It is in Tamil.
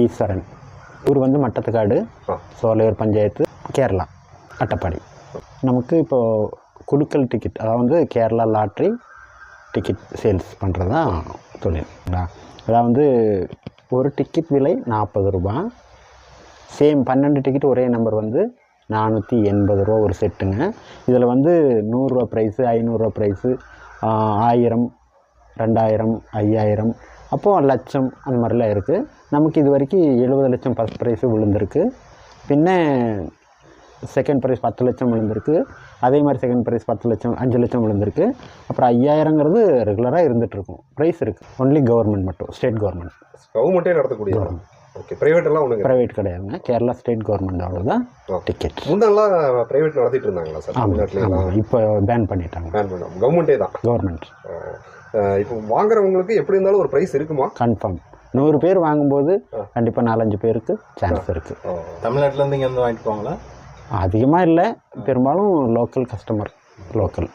ஈஸ்வரன். ஊர் வந்து மட்டத்துக்காடு, சோலையூர் பஞ்சாயத்து, கேரளா, அட்டப்பாடி. நமக்கு இப்போது குலுக்கல் டிக்கெட், அதாவது கேரளா லாட்ரி டிக்கெட் சேல்ஸ் பண்ணுறது தான் தொழில். அதாவது ஒரு டிக்கெட் விலை 40 ரூபா. சேம் 12 டிக்கெட் ஒரே நம்பர் வந்து 480 ரூபா ஒரு செட்டுங்க. இதில் வந்து 100 ரூபா ப்ரைஸு, 500 ரூபா ப்ரைஸு, 1000, 2000, 5000, அப்போது லட்சம் அந்த மாதிரிலாம் இருக்குது. நமக்கு இது வரைக்கும் 70 லட்சம் ஃபஸ்ட் ப்ரைஸு விழுந்திருக்கு. பின்ன செகண்ட் ப்ரைஸ் 10 லட்சம் விழுந்திருக்கு. அதே மாதிரி செகண்ட் ப்ரைஸ் 10 லட்சம், 5 லட்சம் விழுந்திருக்கு. அப்புறம் 5000ங்கிறது ரெகுலராக இருந்துகிட்ருக்கும். ப்ரைஸ் இருக்குது. ஒன்லி கவர்மெண்ட் மட்டும், ஸ்டேட் கவர்மெண்ட். கவர்மெண்ட்டே நடத்தக்கூடிய. ஓகே. ப்ரைவேட்டெல்லாம் ஒன்றும் ப்ரைவேட் கிடையாதுங்க. கேரளா ஸ்டேட் கவர்மெண்டோட தான் டிக்கெட். முன்னெல்லாம் ப்ரைவேட் நடத்திட்டு இருந்தாங்களா சார்? ஆமாம், இப்போ பேன் பண்ணிட்டாங்க. பேன் பண்ணாங்க. கவர்மெண்ட்டே தான். கவர்மெண்ட். இப்போ வாங்குறவங்களுக்கு எப்படி இருந்தாலும் ஒரு ப்ரைஸ் இருக்குமா? கன்ஃபார்ம். 100 பேர் வாங்கும்போது கண்டிப்பாக 4-5 பேருக்கு சான்ஸ் இருக்குது. தமிழ்நாட்டிலேருந்து இங்கே வந்து வாங்கிட்டு போவாங்களா? அதிகமாக இல்லை, பெரும்பாலும் லோக்கல் கஸ்டமர். லோக்கல்